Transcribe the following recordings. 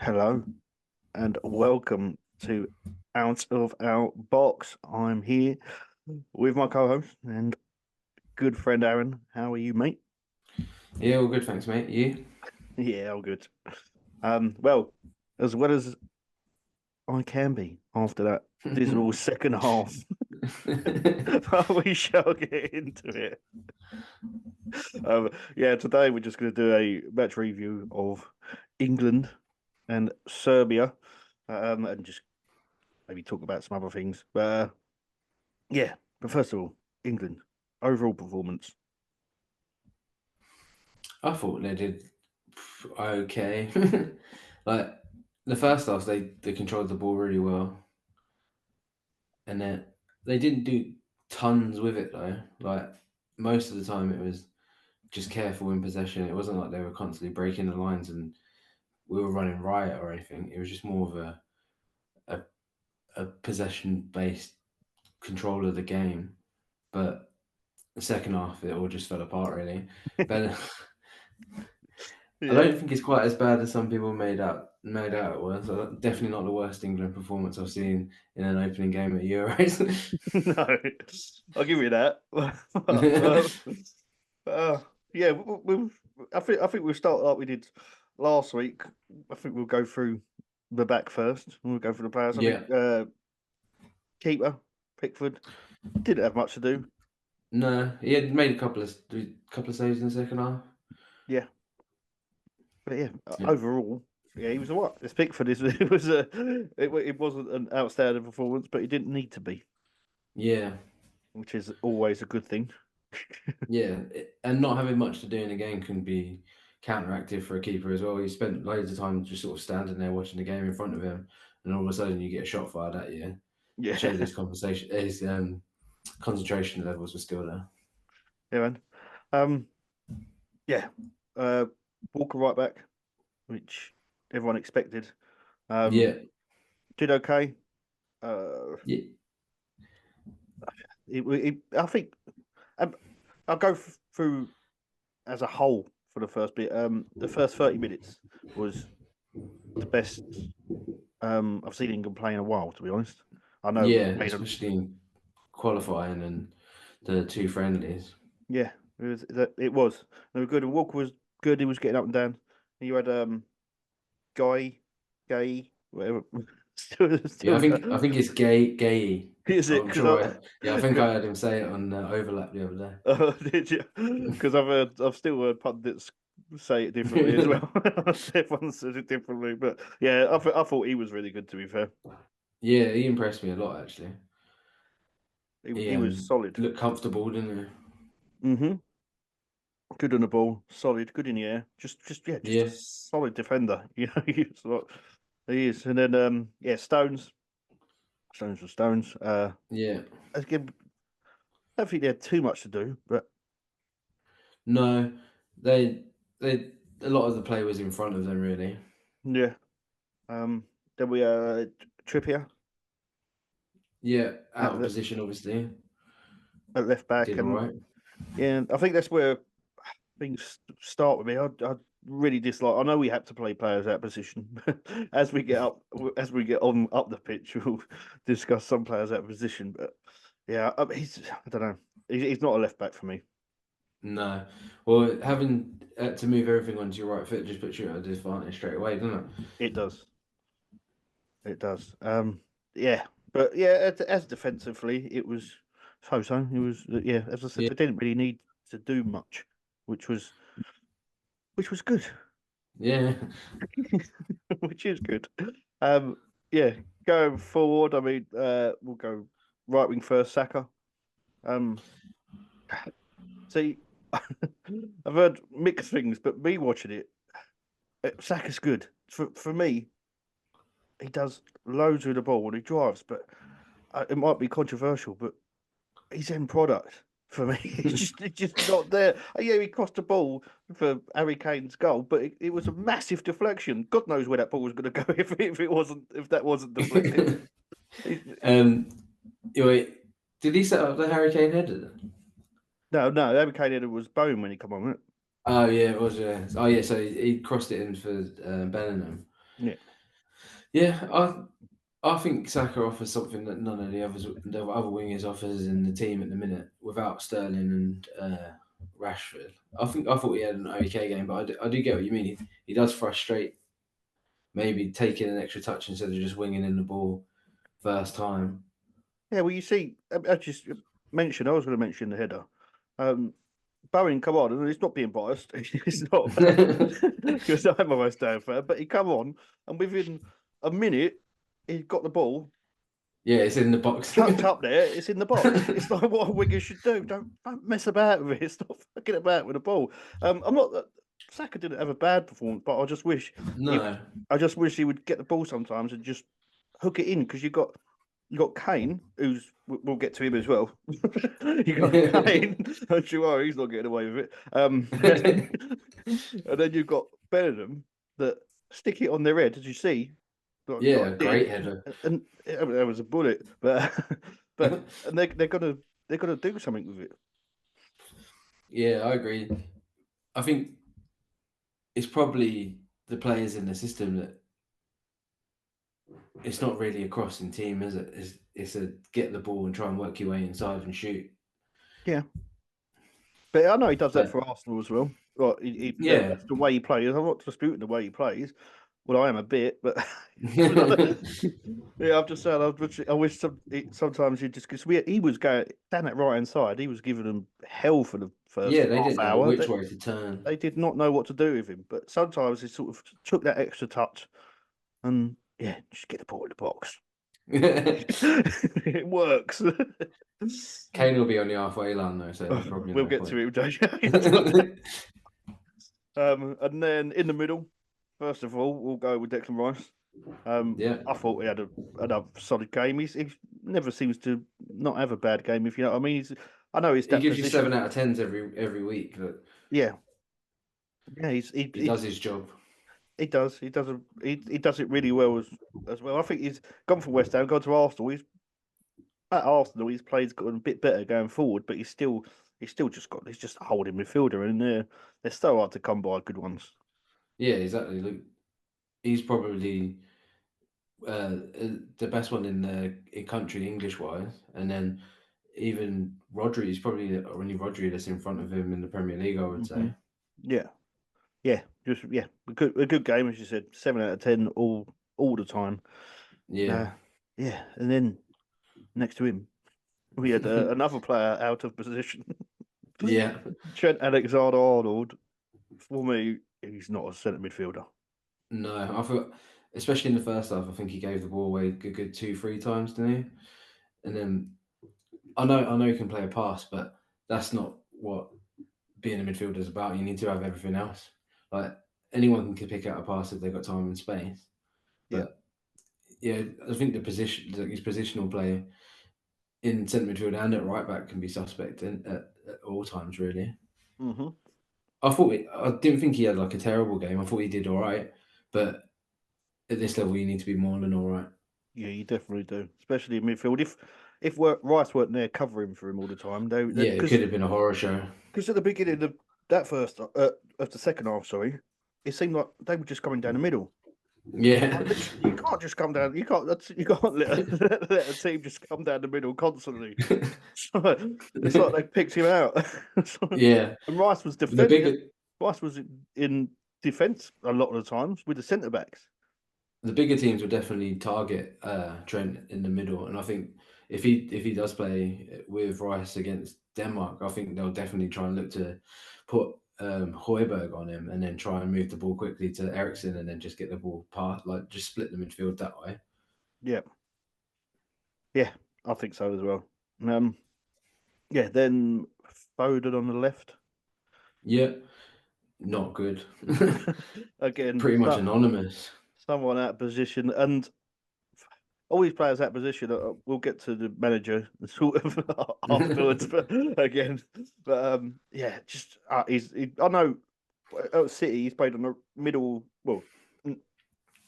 Hello and welcome to Out of Our Box. I'm here with my co-host and good friend Aaron. How are you, mate? Yeah, all good, thanks, mate. You? Yeah, all good. Well, as well as I can be after that dismal second half, but we shall get into it. Yeah, today we're just going to do a match review of England and Serbia, and just maybe talk about some other things. But yeah, but first of all, England overall performance. I thought they did okay. Like the first half, they controlled the ball really well, and then they didn't do tons with it though. Like most of the time, it was just careful in possession. It wasn't like they were constantly breaking the lines and we were running riot or anything. It was just more of a, a possession based control of the game. But the second half, it all just fell apart really. But I Yeah, don't think it's quite as bad as some people made out it was. Definitely not the worst England performance I've seen in an opening game at Euros. no, I'll give you that. But, uh, yeah, I think we'll start like we did last week. I think we'll go through the back first. We'll go through the players. I think Yeah, keeper Pickford didn't have much to do. no, he had made a couple of saves in the second half. Yeah, but yeah, Yeah, overall, yeah, he was a what? It's Pickford. It wasn't an outstanding performance, but he didn't need to be, yeah, which is always a good thing. yeah. And not having much to do in a game can be counteractive for a keeper as well. He spent loads of time just sort of standing there watching the game in front of him, and all of a sudden you get a shot fired at you. It Yeah, shows his concentration levels were still there. yeah, man. Um, yeah, uh, Walker right back, which everyone expected. Um, Yeah, did okay. Uh, yeah, I think um, I'll go through as a whole for the first bit. The first 30 minutes was the best I've seen England play in a while. To be honest, I know we've yeah. made a Especially in qualifying and the two friendlies. yeah. It was. They were good. And Walker was good. He was getting up and down. And you had Guy, Gay, whatever. Yeah, I Still, think I think it's gay. is it? I'm Because sure. Yeah, I think I heard him say it on Overlap the other did you? Because I've still heard pundits say it differently as day. well. Everyone says it differently, but yeah, I thought he was really good. To be fair, Yeah, he impressed me a lot actually. He he was solid. looked comfortable, didn't Hmm. Good on the ball, solid, good in the air. he? Just a Yeah, solid defender. He is. And then yeah, Stones were Stones. yeah. Again, I don't think they had too much to do, but No, they they a lot of the play was in front of them really. yeah. Then we Trippier Yeah, at out of position obviously. left back, Did all and right. yeah, I think that's where things start with me. I really dislike. I know we have to play players out of position. as we get up, as we get on up the pitch, we'll discuss some players out of position. But yeah, I don't know. He's not a left back for me. No, well, having to move everything onto your right foot just puts you at a disadvantage straight away, doesn't it? It does. It does. Yeah, but yeah, as defensively, it was so. It was yeah. As I said, Yeah, they didn't really need to do much, which was which was good. yeah, Which is good. Um, yeah, going forward, I mean, we'll go right wing first, Saka. Um, see, I've heard mixed things, but me watching it, Saka's good. For me, he does loads with the ball when he drives, but it might be controversial, but he's end product. For me, it's just not there. Yeah, he crossed the ball for Harry Kane's goal, but it was a massive deflection. God knows where that ball was going to go if that wasn't deflected. um, wait, did he set up the Harry Kane header then? No, Harry Kane was bone when he come on it. Oh yeah, it was. Yeah. Oh yeah, so he crossed it in for Bellingham. Yeah. Yeah, I think Saka offers something that none of the other wingers offers in the team at the minute. Without Sterling and Rashford, I thought he had an okay game, but I do get what you mean. He does frustrate. Maybe taking an extra touch instead of just winging in the ball first time. Yeah, well, you see, I just mentioned, I was going to mention the header. Bowen come on, and it's not being biased. It's not because I'm a West Ham fan, but he come on, and within a minute, he got the ball Yeah, it's in the box. chucked up there. It's in the box. It's like what a winger should do. Don't mess about with it. Stop fucking about with the ball. I'm not. Saka didn't have a bad performance, but No. I just wish he would get the ball sometimes and just hook it in because you got Kane, we'll get to him as well. You got Kane, don't you worry, he's not getting away with it. And then you've got Bellingham that stick it on their head, as you see, like Yeah, did, great header. and there was a bullet, but and they're gonna do something with it. Yeah, I agree. I think it's probably the players in the system that it's not really a crossing team, is it? It's a get the ball and try and work your way inside and shoot. Yeah, but I know he does that But for Arsenal as well. Like yeah. that's the way he plays. I'm not disputing the way he plays. Well, I am a bit, but yeah, I'm just saying. I wish sometimes you just because he was going down that right hand side. He was giving them hell for the first Yeah, they half didn't know hour. which way to turn. They did not know what to do with him. But sometimes he sort of took that extra touch and yeah, just get the ball in the box. It works. Kane will be on the halfway line though, so there's probably We'll no get to point. him, Jay. And then in the middle, first of all, we'll go with Declan Rice. Yeah. I thought he had another solid game. He never seems to not have a bad game, if you know what I mean. I know it's He that gives you position. 7 out of 10s every week, but Yeah, yeah, he does his job. he does. He does it really well as well. I think he's gone from West Ham, gone to Arsenal. He's at Arsenal. He's played got a bit better going forward, but he's still just got he's just a holding midfielder, and they're so hard to come by good ones. Yeah, exactly. Look, he's probably the best one in the country English wise, and then even Rodri is probably the only Rodri that's in front of him in the Premier League, I would Hmm. say. Yeah, yeah, a good game as you said, 7 out of 10 all the time. Yeah, Yeah, and then next to him we had another player out of position, yeah. Trent Alexander-Arnold. For me, he's not a centre midfielder. No, I thought, especially in the first half, I think he gave the ball away a good 2, 3 times, didn't he? And then I know he can play a pass, but that's not what being a midfielder is about. You need to have everything else. Like anyone can pick out a pass if they've got time and space. Yeah. But yeah, I think his positional play in centre midfield and at right back can be suspect at all times. Really, Hmm. I didn't think he had like a terrible game. I thought he did all right, but at this level, you need to be more than all right. Yeah, you definitely do, especially in midfield. If Rice weren't there covering for him all the time, they Yeah, it could have been a horror show. because at the beginning of that first of the second half, sorry, it seemed like they were just coming down the middle. Yeah, Like, literally, you can't just come down. You can't let a team just come down the middle constantly. It's like they picked him out. yeah. And Rice was The defending. bigger Rice was in defence a lot of the times with the centre backs. the bigger teams will definitely target Trent in the middle, and I think if he does play with Rice against Denmark, I think they'll definitely try and look to put Højbjerg on him, and then try and move the ball quickly to Ericsson, and then just get the ball past, like just split the midfield that way. Yeah, yeah, I think so as well. Um, yeah, then Foden on the left. Yeah, not good. Again, Pretty much anonymous. someone out of position, and all these players out of position. We'll get to the manager sort of afterwards, but again, but yeah, just I know at City he's played on the middle. Well,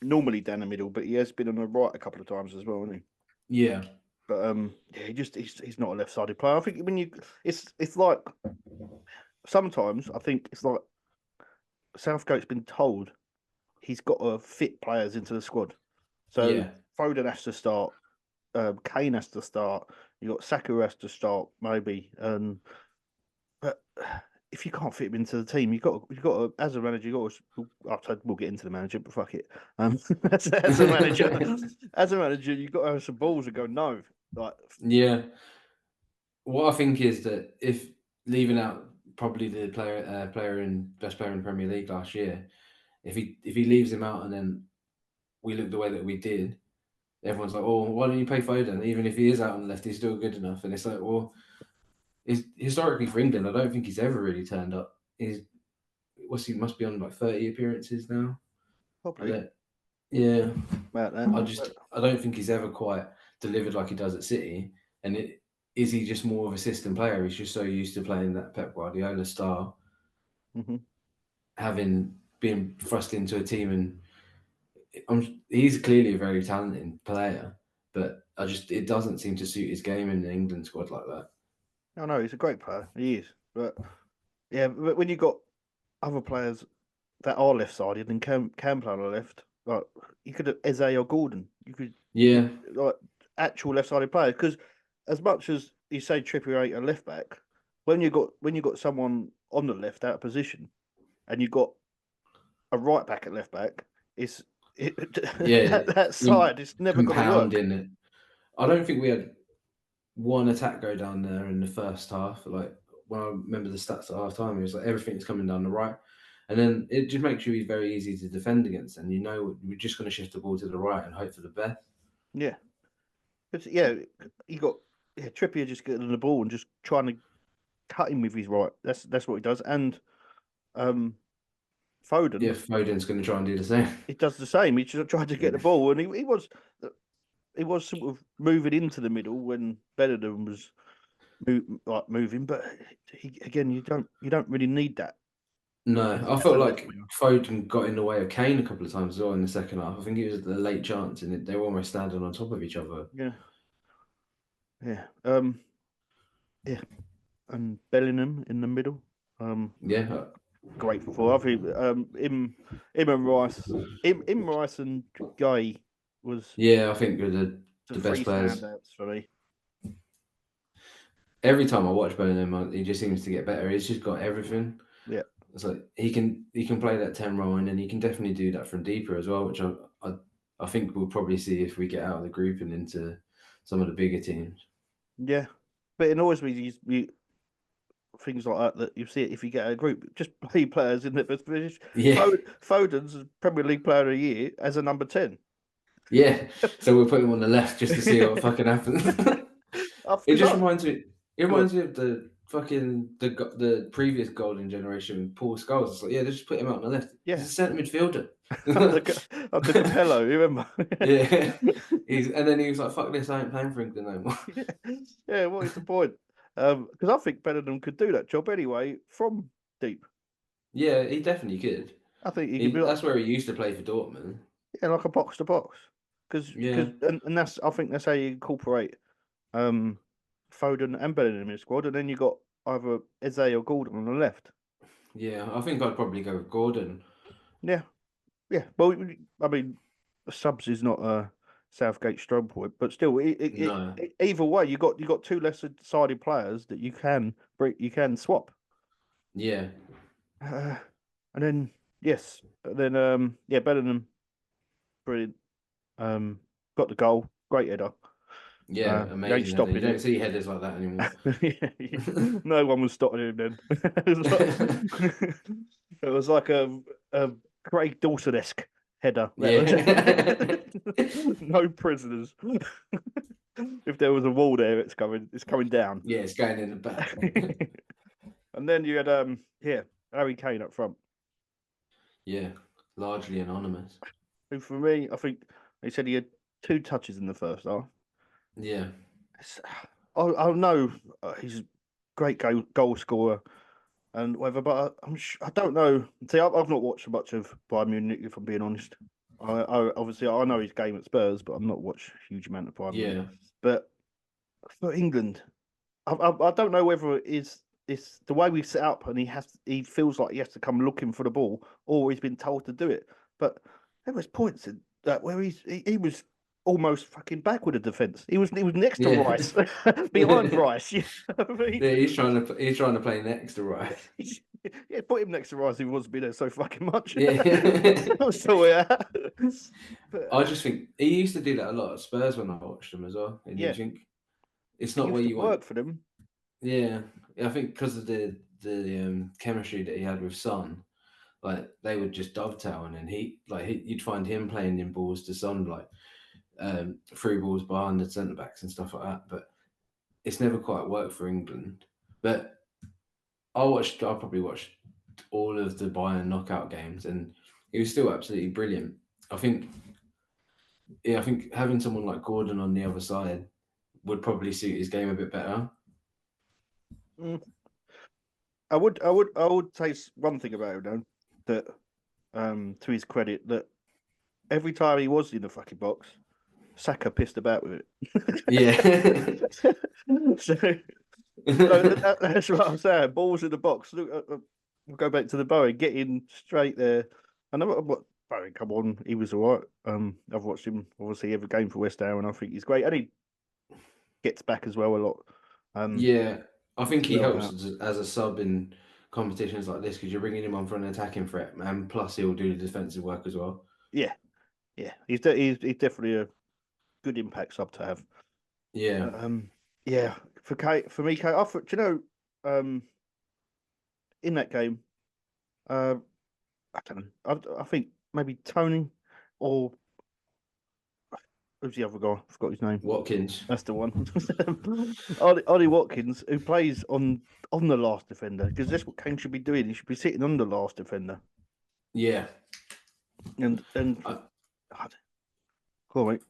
normally down the middle, but he has been on the right a couple of times as well, hasn't he? Yeah, But yeah, he's not a left-sided player. I think when it's like sometimes I think it's like Southgate's been told he's got to fit players into the squad. So Yeah. Foden has to start. Kane has to start. You got Saka has to start maybe, but if you can't fit him into the team, you've got to, as a manager, you got to. I've said we'll get into the manager, but fuck it. As a manager, you've got to have some balls and go no. Like, Yeah. What I think is that if leaving out probably the player and best player in the Premier League last year, if he leaves him out and then we look the way that we did, everyone's like, oh, why don't you play Foden? Even if he is out on the left, he's still good enough. And it's like, well, historically for England, I don't think he's ever really turned up. He must be on like 30 appearances now. probably Yeah. about that. I don't think he's ever quite delivered like he does at City. And is he just more of a system player? He's just so used to playing that Pep Guardiola style, Mm-hmm. having been thrust into a team, and he's clearly a very talented player, but it doesn't seem to suit his game in the England squad like that. No, he's a great player. He is, but yeah, but when you got other players that are left-sided and can play on the left, like you could have Eze or Gordon. You Yeah, could like actual left-sided players because as much as you say Trippier ain't a left back, when you got someone on the left out of position and you got a right back at left back, yeah, that you side is never going to work. compounding it. I don't think we had one attack go down there in the first half. Like when I remember the stats at half time, it was like everything's coming down the right. And then it just makes you very easy to defend against. And we're just going to shift the ball to the right and hope for the best. Yeah, yeah, you got Trippier just getting the ball and just trying to cut him with his right. That's what he does. And Foden, Yeah, Foden's going to try and do the same. he does the same. He just tried to get the ball, and he was sort of moving into the middle when Bellingham was moving. But again, you don't really need that. No, I As a felt left like winger. Foden got in the way of Kane a couple of times as well in the second half. I think it was the late chance, and they were almost standing on top of each other. Yeah, yeah, yeah, and Bellingham in the middle. Yeah, Great for I think him and Rice, him Rice and Guy was yeah, I think they're the the three best players. standouts for me. Every time I watch Bellingham, he just seems to get better. He's just got everything. Yeah, It's like he can play that 10 role, and then he can definitely do that from deeper as well, which I think we'll probably see if we get out of the group and into some of the bigger teams. yeah, but it always be things like that you see it if you get a group. Just play players in the position. Yeah, Foden's a Premier League Player of the Year as a number 10. yeah. So we'll put him on the left just to see what fucking happens. It just reminds me. It Go on. reminds me of the fucking the previous golden generation, Paul Scholes. It's like, yeah, just put him out on the left. Yeah, He's a centre midfielder. under Capello, you remember? Yeah, and then he was like, "Fuck this, I ain't playing for England no more." Yeah, what is the point? Because I think Bellingham could do that job anyway from deep. Yeah, he definitely could. I think he could be like That's where he used to play for Dortmund. yeah, like a box to box. Because Yeah, and that's I think that's how you incorporate um Foden and Bellingham in the squad, and then you got either Eze or Gordon on the left. yeah. I think I'd probably go with Gordon. Yeah, yeah. Well, I mean, the subs is not a Southgate strong point, but still, No. either way, you got two lesser sided players that you can swap. Yeah, And then yes, then yeah, Bellingham, brilliant. Um, got the goal, great header. yeah. You ain't Amazing header. You stopping don't it. see headers like that anymore. Yeah. No one was stopping him then. It was like a Craig Dawson-esque header. Yeah. No prisoners. If there was a wall there, it's coming down. Yeah, it's going in the back. And then you had Harry Kane up front. Yeah, largely anonymous. Who for me, I think they said he had 2 touches in the first half. Yeah, I know he's a great goal scorer and whatever, but I don't know. See, I've not watched much of Bayern Munich, if I'm being honest. I obviously I know his game at Spurs, but I've not watched a huge amount of Bayern Munich. yeah, But for England, I don't know whether it's the way we've set up, and he feels like he has to come looking for the ball, or he's been told to do it. But there was points where he was almost fucking back with the defense. He was next to Yeah. Rice, behind Rice. You know what I mean? Yeah, he's trying to play next to Rice. Yeah, put him next to Rice. He wants to be there so fucking much. Yeah. So yeah, but, I just think he used to do that a lot at Spurs when I watched them as well. And you yeah, think it's it not where used to you want. work for them. Yeah, I think because of the chemistry that he had with Son, like they would just dovetail, and then you'd find him playing in balls to Son, like through balls behind the centre backs and stuff like that. But it's never quite worked for England. But I probably watched all of the Bayern knockout games, and he was still absolutely brilliant. I think, yeah, I think having someone like Gordon on the other side would probably suit his game a bit better. Mm. I would say one thing about him though, that to his credit, that every time he was in the fucking box, Saka pissed about with Yeah. it. so, that's what I'm saying. Balls in the box. Look, we'll go back to the Bowen, get in straight there. I know what Bowen. Come on, he was all right. I've watched him obviously every game for West Ham, and I think he's great. And he gets back as well a lot. Yeah, I think he Well helps out. as a sub in competitions like this because you're bringing him on for an attacking threat, and plus he'll do the defensive work as well. Yeah, yeah. He's definitely a good impact sub to have. Yeah, Yeah. For me, Kate, I thought, do you know, in that game, uh, I don't know. I think maybe Tony or who's the other guy? I forgot his name. Watkins. That's the one. Ollie Watkins, who plays on the last defender, because that's what Kane should be doing. He should be sitting on the last defender. Yeah, And I, cool, mate.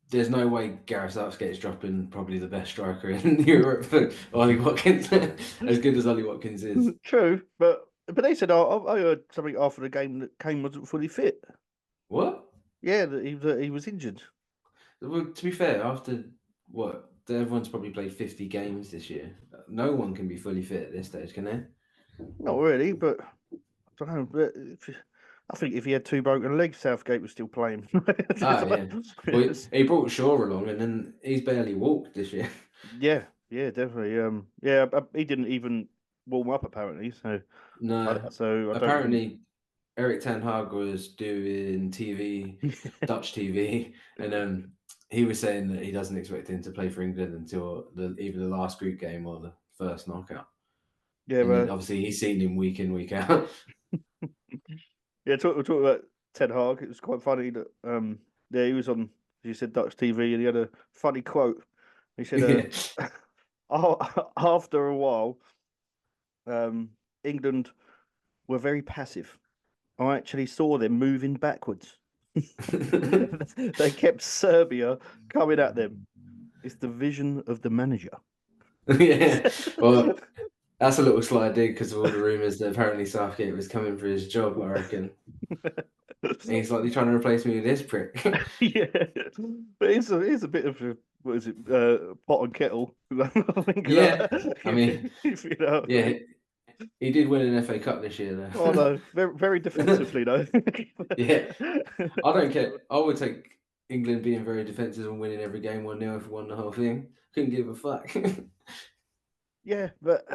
there's no way Gareth Southgate's dropping probably the best striker in Europe for Ollie Watkins, as good as Ollie Watkins is. True, but they said I heard something after the game that Kane wasn't fully fit. What? Yeah, that he was injured. Well, to be fair, after what everyone's probably played 50 games this year, no one can be fully fit at this stage, can they? Not really, but I don't know. But I think if he had two broken legs, Southgate was still playing. Ah, yeah. Well, he brought Shaw along, and then he's barely walked this year. Yeah, yeah, definitely. Yeah, he didn't even warm up apparently. No, So I don't think. apparently Eric Ten Hag was doing TV, Dutch TV, and he was saying that he doesn't expect him to play for England until either the last group game or the first knockout. Yeah, And then but obviously he's seen him week in, week out. yeah, talk about Ted Hag. It was quite funny that yeah, he was on. As you said, Dutch TV, and he had a funny quote. He said, Yeah. after a while, England were very passive. I actually saw them moving backwards. They kept Serbia coming at them. It's the vision of the manager. Yeah. Well, that's a little sly dig because of all the rumours that apparently Southgate was coming for his job, I reckon. And he's like, they're trying to replace me with this prick. Yeah, but it's a bit of a what is it, pot and kettle. I think Yeah. I mean, if you know. yeah, he did win an FA Cup this year, Oh though. no, very defensively though. Yeah. I don't care. I would take England being very defensive and winning every game 1-0 if we won the whole thing. Couldn't give a fuck. Yeah, but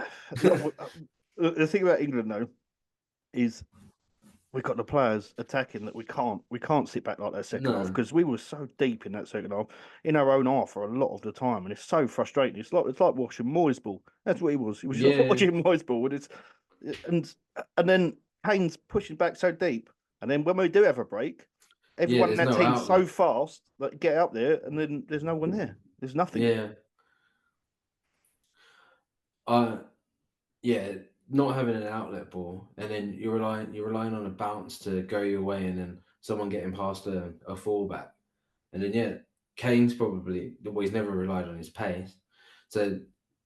the thing about England though is we've got the players attacking that we can't sit back like that second half No. because we were so deep in that second half in our own half for a lot of the time, and it's so frustrating. It's like watching Moyes ball. That's what he was. He was just Yeah. watching Moyes ball, and then Kane's pushing back so deep, and then when we do have a break, Yeah, everyone in there's that no team's so outlet. fast that get up there, and then there's no one there. There's nothing. Yeah. Uh, yeah, not having an outlet ball, and then you're relying on a bounce to go your way, and then someone getting past a fullback, and then yeah, Kane's probably well, he's never relied on his pace, so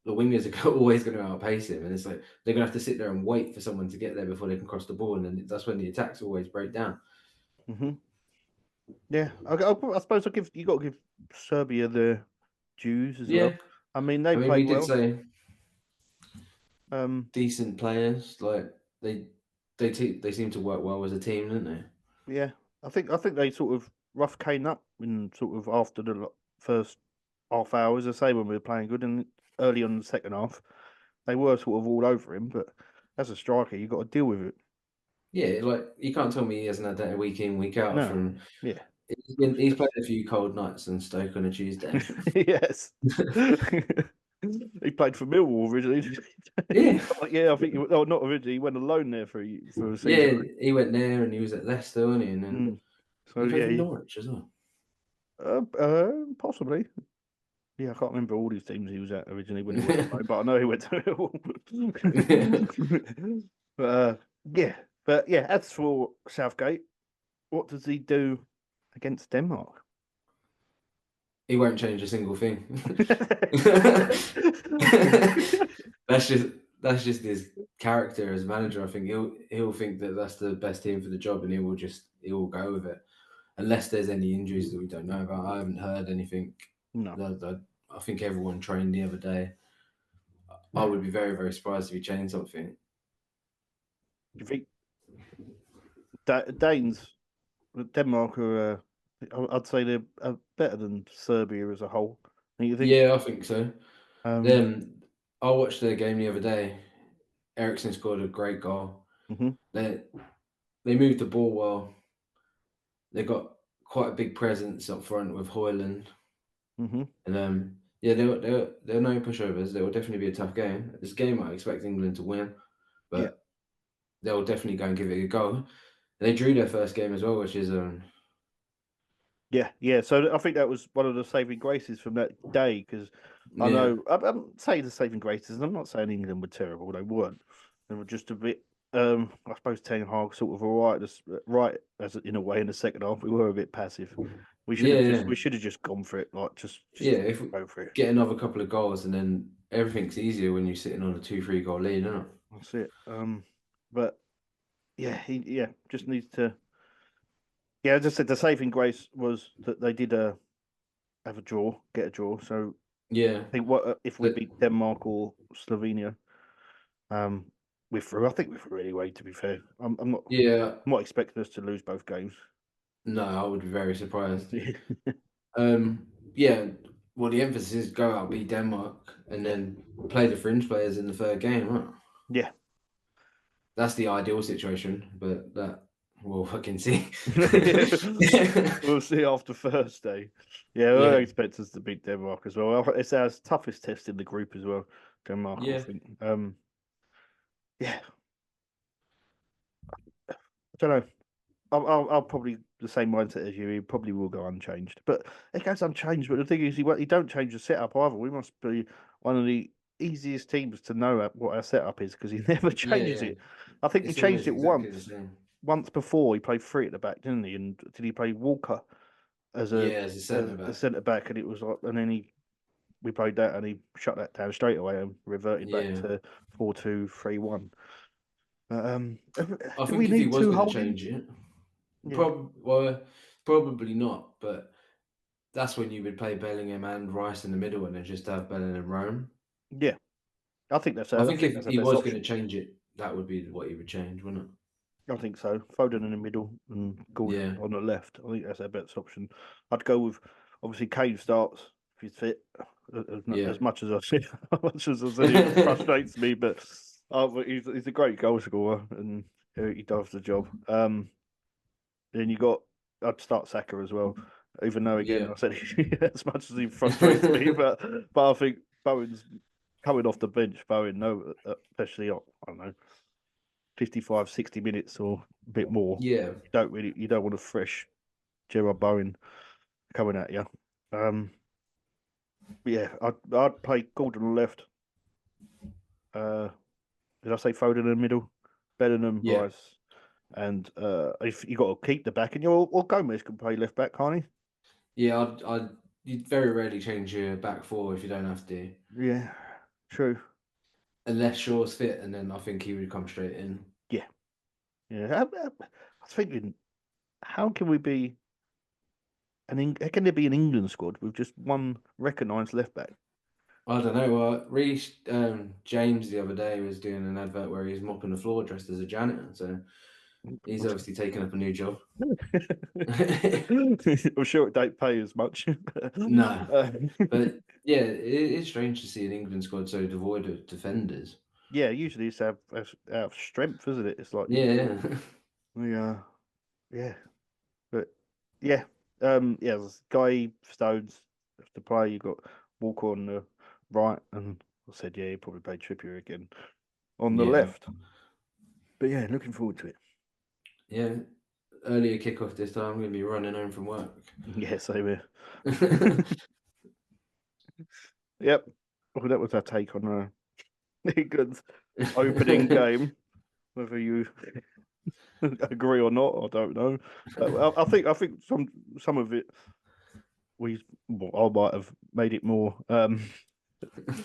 the wingers are always going to outpace him, and it's like they're going to have to sit there and wait for someone to get there before they can cross the ball, and then that's when the attacks always break down. Hmm. Yeah, I suppose you got to give Serbia the dues as well. Yeah, I mean, they I mean we played did well. say Um, decent players, like they seem to work well as a team, don't they? yeah, I think they sort of rough Kane up in sort of after the first half hour, as I say, when we were playing good, and early on in the second half, they were sort of all over him. But as a striker, you got to deal with it. Yeah, like you can't tell me he hasn't had that week in, week out No, from. yeah, He's played a few cold nights and Stoke on a Tuesday. yes. He played for Millwall originally. Yeah, Yeah, I think. Oh, not originally. He went alone there for a season. yeah, he went there and he was at Leicester, wasn't he? And then Mm. So he played yeah, for Norwich as well. possibly. Yeah, I can't remember all these teams he was at originally when he went on loan, but I know he went to Millwall. But yeah, but yeah. As for Southgate, what does he do against Denmark? He won't change a single thing. that's just that's just his character as manager. I think he'll think that that's the best team for the job, and he will go with it unless there's any injuries that we don't know about. I haven't heard anything. No, I think everyone trained the other day. I would be very very surprised if he changed something. you think Danes, Denmark are? I'd say they're better than Serbia as a whole. And you think? Yeah, I think so. Um, Then I watched their game the other day. Ericsson scored a great goal. mhm, They they moved the ball well. They got quite a big presence up front with Hoyland, mhm, and yeah, they're no pushovers. They will definitely be a tough game. This game I expect England to win, yeah. but they'll definitely go and give it a go. And they drew their first game as well, which is Yeah, yeah. So I think that was one of the saving graces from that day because I yeah, know I'm saying the saving graces. I'm not saying England were terrible; they weren't. They were just a bit. I suppose Ten Hag sort of all right, right as in a way in the second half. We were a bit passive. yeah, yeah. We should have just gone for it. Like just Yeah, if we go for it. get another couple of goals, and then everything's easier when you're sitting on a 2-3 goal lead, isn't it? That's it. But yeah, he just needs to. Yeah, as I said, the saving grace was that they did have a draw, get a draw. So Yeah, I think what if we but beat Denmark or Slovenia, um, we're through. I think we're through anyway. To be fair, yeah, I'm not expecting us to lose both games. no, I would be very surprised. Yeah, Yeah, well, the emphasis is go out, beat Denmark, and then play the fringe players in the third game, right? yeah. That's the ideal situation, but that we'll fucking see. We'll see after Thursday. Yeah, I Yeah, expect us to beat Denmark as well. It's our toughest test in the group as well. Denmark, I yeah, think. Yeah, I don't know. I'll probably the same mindset as you. He probably will go unchanged, but it goes unchanged. But the thing is, he don't change the setup either. We must be one of the easiest teams to know what our setup is because he never yeah, changes yeah. it. I think he It's changed always it exactly the same. once before. He played three at the back, didn't he? And did he play Walker as Yeah, as a centre a back. centre back? And it was like, and then we played that, and he shut that down straight away and reverted back Yeah, to 4-2-3-1. I Do we think if he need was two going to holding? change it, Yeah, probably not. But that's when you would play Bellingham and Rice in the middle, and then just have Bellingham roam. yeah. I I think think if that's the he best was going to option. change it, that would be what he would change, wouldn't it? I think so. Foden in the middle and Gordon Yeah, on the left. I think that's our best option. I'd go with obviously Kane starts if he's fit. yeah, As much as I see, as much as I said, it frustrates me, but he's a great goal scorer and he does the job. Then you got I'd start Saka as well, even though again yeah, I said as much as he frustrates me, but I think Bowen's coming off the bench. Bowen, no, especially I don't know 55, 60 minutes or a bit more. yeah, You don't want a fresh Gerard Bowen coming at you. Um, yeah, I'd play Gordon on the left. Uh, did I say Foden in the middle? Bellingham, yeah, Rice, and if you got to keep the back, and you or Gomez can play left back, can't yeah. You'd very rarely change your back four if you don't have to, he? Yeah, true. unless Shaw's fit, and then I think he would come straight in. Yeah, yeah. I was thinking, how can we be how can there be an England squad with just one recognised left back? I don't know. Reece James the other day was doing an advert where he's mopping the floor dressed as a janitor. So He's obviously taken up a new job. I'm sure it don't pay as much. No, Uh, but yeah, it is strange to see an England squad so devoid of defenders. yeah, usually it's out of strength, isn't it? It's like, Yeah, yeah, yeah, but yeah, yeah. There's Guy Stones to play. You got Walker on the right, and I said, yeah, he probably play Trippier again on the yeah, left. But yeah, looking forward to it. yeah. Earlier kickoff this time. I'm going to be running home from work. Yeah, same here. Yep. Well, that was our take on England's opening game. Whether you agree or not, I don't know. I think some of it I might have made it more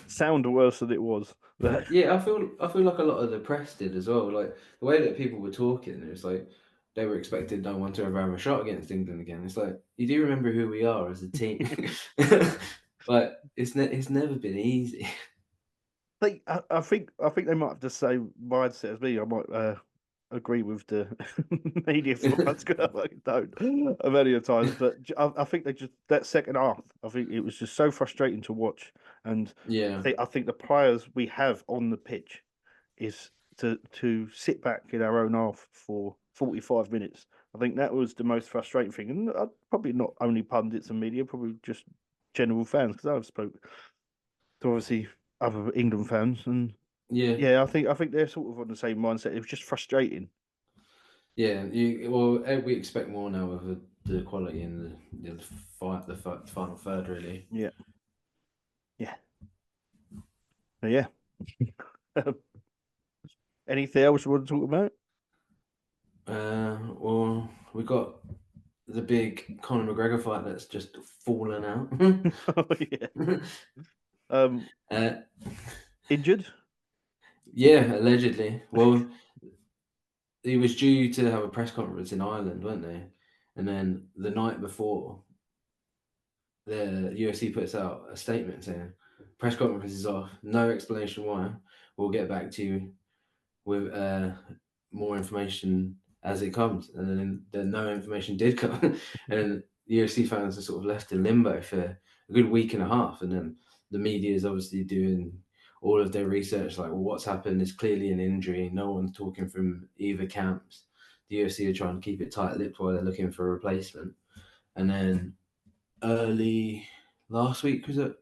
sound worse than it was. Yeah, I feel like a lot of the press did as well. Like the way that people were talking, it was like they were expecting no one to ever have a shot against England again. It's like you do remember who we are as a team. Like it's never been easy. I think they might have the same mindset as me. I might agree with the media for once. 'Cause I don't many of times, but I think they just that second half. I think it was just so frustrating to watch, and Yeah, I think the players we have on the pitch is to sit back in our own half for 45 minutes. I think that was the most frustrating thing, and probably not only pundits and media, probably just general fans because I've spoke to obviously other England fans, and yeah, yeah, I think they're sort of on the same mindset. It was just frustrating. yeah. We expect more now of the quality in the final third, really. Yeah, yeah, yeah. Anything else you want to talk about? Well, we got the big Conor McGregor fight that's just fallen out. Oh, yeah. Um, uh, injured? yeah, allegedly. Well, he was due to have a press conference in Ireland, weren't they? And then the night before, the UFC puts out a statement saying press conference is off, no explanation why. We'll get back to you with more information as it comes. And then no information did come, and then the UFC fans are sort of left in limbo for a good week and a half. And then the media is obviously doing all of their research, like, well, what's happened is clearly an injury. No one's talking from either camps. The UFC are trying to keep it tight-lipped while they're looking for a replacement. And then early last week, was it?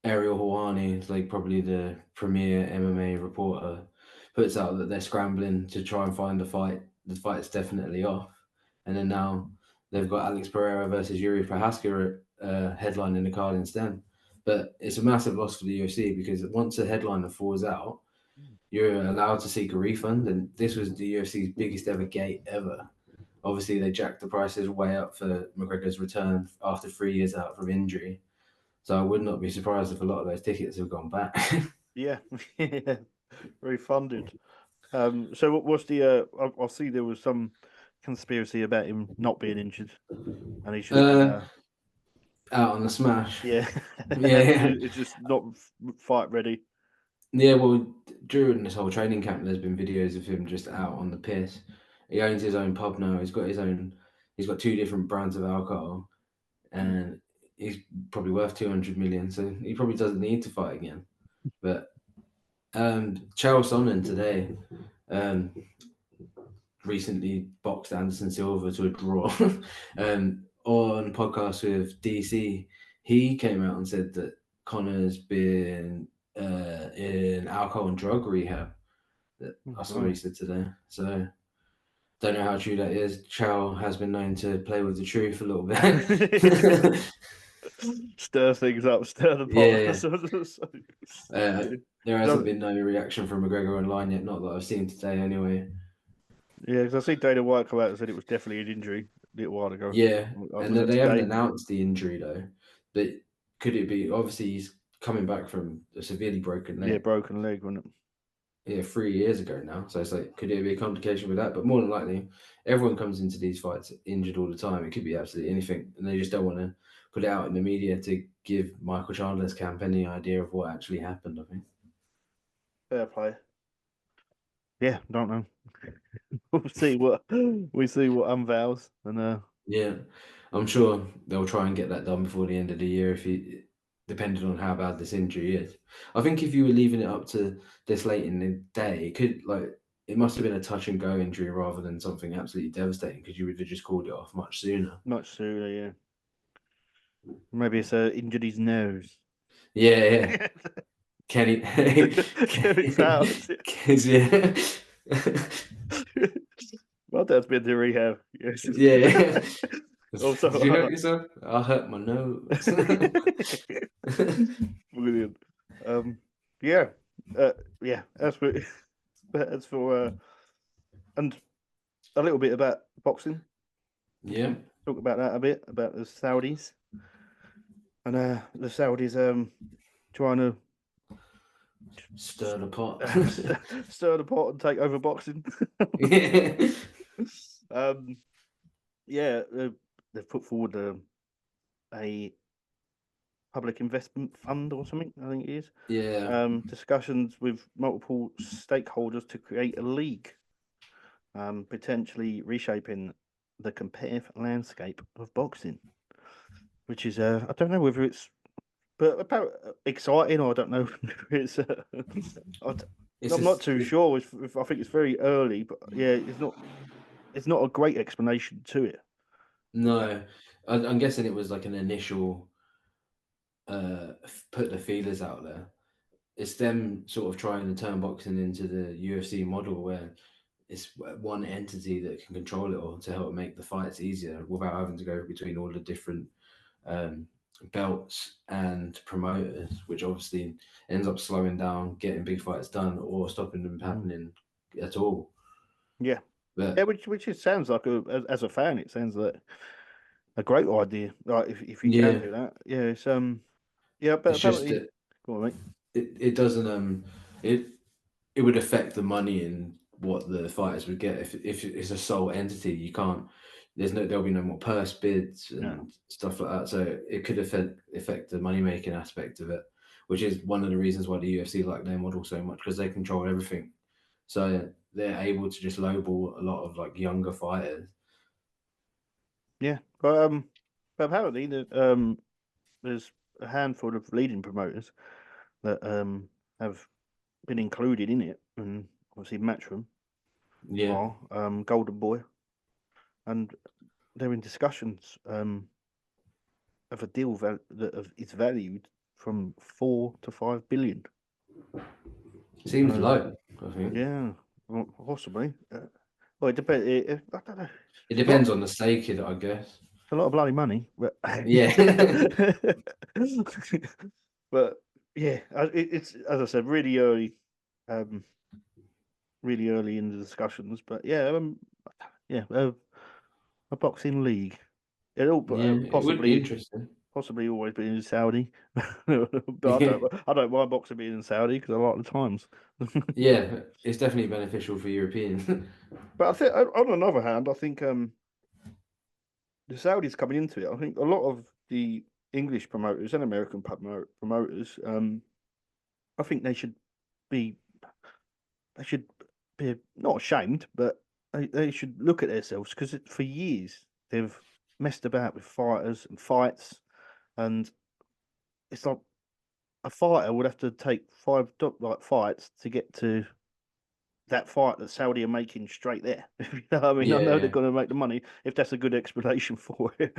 Ariel Hawani is like probably the premier MMA reporter, puts out that they're scrambling to try and find a fight. The fight's definitely off, and then now they've got Alex Pereira versus Yuri Prohaska headlining the card instead. But it's a massive loss for the UFC because once a headliner falls out, you're allowed to seek a refund, and this was the UFC's biggest ever gate ever. Obviously, they jacked the prices way up for McGregor's return after 3 years out from injury. So I would not be surprised if a lot of those tickets have gone back. Yeah, yeah, refunded. So what was the? I see there was some conspiracy about him not being injured, and he should. uh, Out on the smash. Yeah, Yeah, it's just not fight ready. yeah. Well, during this whole training camp, there's been videos of him just out on the piss. He owns his own pub now. He's got his own. He's got two different brands of alcohol, Mm. and he's probably worth 200 million. So he probably doesn't need to fight again. But Charles Sonnen today um, recently boxed Anderson Silva to a draw. On podcast with DC, he came out and said that Connor's been in alcohol and drug rehab. That's what he Right. said today. So don't know how true that is. Chow has been known to play with the truth a little bit. Stir things up, stir the pot. Yeah. Uh, there hasn't So, been no reaction from McGregor online yet, not that I've seen today anyway. yeah, because I see Dana White come out and said it was definitely an injury a little while ago. Yeah, and Was then that they haven't today? announced the injury though. But could it be? Obviously, he's coming back from a severely broken Yeah, leg. broken leg, wasn't it? Yeah, 3 years ago now. So it's like, could it be a complication with that? But more than likely, everyone comes into these fights injured all the time. It could be absolutely anything, and they just don't want to put it out in the media to give Michael Chandler's camp any idea of what actually happened. I think. Fair play. Yeah, don't know. We'll see what unveils, and Yeah, I'm sure they'll try and get that done before the end of the year if he, depending on how bad this injury is. I think if you were leaving it up to this late in the day, it could it must have been a touch and go injury rather than something absolutely devastating because you would have just called it off much sooner. much sooner. Yeah, maybe it's injured his nose. Yeah, yeah. Kenny, Kenny's house. yeah, My dad's been to rehab. Yes. yeah. Also, Did you hurt yourself? I hurt my nose. brilliant. Um, yeah, uh, yeah. As for and a little bit about boxing. Yeah, Talk about that a bit about the Saudis and the Saudis trying to stir the pot. stir the pot and take over boxing. Yeah, um, yeah, they've put forward a public investment fund or something. I think it is. yeah, Discussions with multiple stakeholders to create a league, potentially reshaping the competitive landscape of boxing. Which is, I don't know whether it's, but about exciting or I don't know if it's. it's I'm not just too sure. I think it's very early, but yeah, it's not. It's not a great explanation to it. no. I'm guessing it was like an initial put the feelers out there. It's them sort of trying to turn boxing into the UFC model where it's one entity that can control it all to help make the fights easier without having to go between all the different um, belts and promoters, which obviously ends up slowing down getting big fights done or stopping them happening at all. Yeah, yeah, But which it sounds like as a fan, it sounds like a great idea. Like if you can yeah, do that, yeah, it's yeah, but it's just apparently, that go on, mate. it doesn't it it would affect the money and what the fighters would get if it's a sole entity. You can't. There'll be no more purse bids No, and stuff like that. So it could affect the money making aspect of it, which is one of the reasons why the UFC like their model so much because they control everything. So they're able to just lowball a lot of like younger fighters. yeah, but apparently there's a handful of leading promoters that have been included in it, and obviously Matchroom Yeah, are Golden Boy, and they're in discussions of a deal that is valued from 4 to 5 billion. seems Uh, low. I think yeah, possibly. Well, it depends. I don't know. it It's a lot. depends on the stake of it, I guess. It's a lot of bloody money, but Yeah, but yeah, it's as I said, um, really early in the discussions. But yeah, yeah, a boxing league. It'll yeah, it would be interesting. possibly always be in Saudi, but Yeah. I don't mind boxing being in Saudi because I like the times. Yeah, it's definitely beneficial for Europeans. But I think on another hand, I think the Saudis coming into it. I think a lot of the English promoters and American promoters, I think be they should be not ashamed, but they should look at themselves because for years they've messed about with fighters and fights, and it's like a fighter would have to take like fights to get to that fight that Saudi are making straight there. You know what I mean? I know they're Yeah, going to make the money if that's a good explanation for it.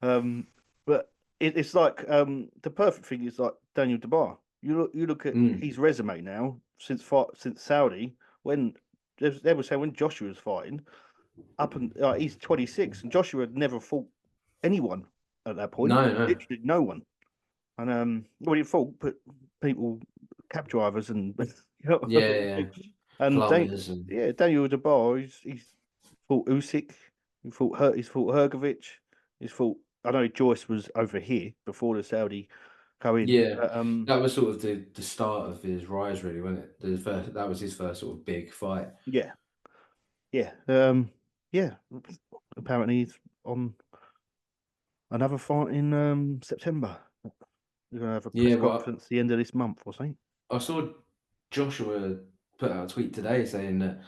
um, but it's like the perfect thing is like Daniel Dubois. You look at mm, his resume now since Saudi when they were saying when Joshua was fighting up and he's 26 and Joshua had never fought anyone at that point, no, no, literally no one. And well, he fought but people cab drivers and you know, yeah, yeah, and plumbers and yeah, Daniel Dubois, he's fought Usyk, he's fought Hergovic, he's fought. I know Joyce was over here before the Saudi go in, yeah, but that was sort of the start of his rise, really, wasn't it? The first that was his first sort of big fight. yeah, yeah, yeah. Apparently, he's on another fight in September. We're gonna have a press Yeah, conference at the end of this month or something. I saw Joshua. put out a tweet today saying that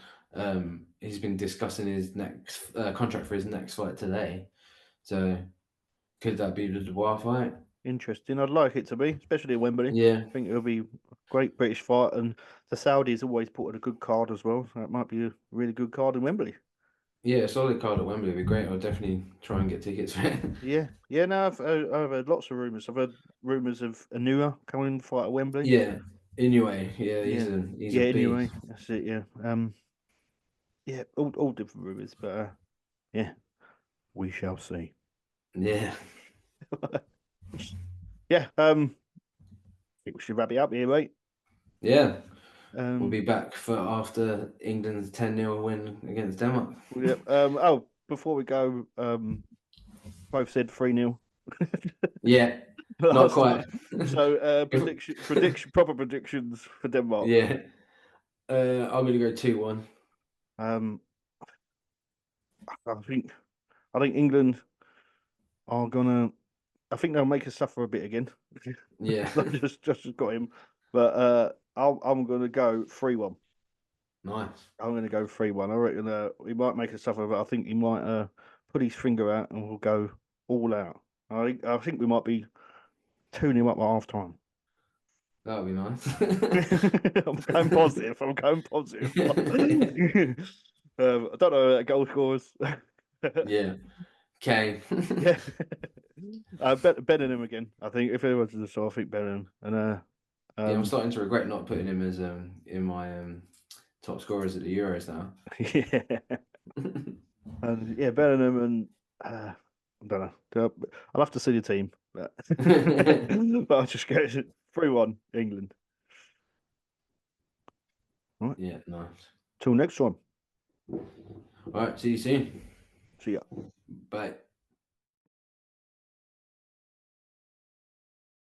he's been discussing his next contract for his next fight today. So could that be the Dubois fight? Interesting. I'd like it to be, especially at Wembley. Yeah, I think it'll be a great British fight, and the Saudis always put on a good card as well. So it might be a really good card in Wembley. yeah, a solid card at Wembley would be great. I'll definitely try and get tickets for it. Yeah, yeah. No, I've heard lots of rumours. I've heard rumours of Anua coming to fight at Wembley. Yeah, anyway, yeah, Yeah, he's a yeah. beast. Anyway, that's it. Yeah, yeah. All different rumours, but yeah, we shall see. Yeah, Yeah. I think we should wrap it up here, mate. yeah. We'll Um, be back for after England's 10-0 win against Denmark. yeah. Oh, before we go, both said 3-0 Yeah, not last quite. time. So If- proper predictions for Denmark. yeah, I'm gonna go 2-1. Um, I think England are gonna. I think they'll make us suffer a bit again. Yeah, I just got him, but I'm gonna go 3-1. nice. I'm gonna go 3-1. I reckon he might make us suffer, but I think he might put his finger out and we'll go all out. I think we might be 2-0 up at half time. That would be nice. I'm going positive. I'm going positive. I don't know about goal scores. Yeah, Kane. Yeah. Bellingham again. I think if anyone's in the store, I think Bellingham. And Yeah, I'm starting to regret not putting him as in my top scorers at the Euros now. yeah, and yeah, Bellingham and I don't know. I'll have to see the team, but but I'll just go 3-1 England. All right. Yeah, nice. Till next one. All right, see you soon. See ya. Bye.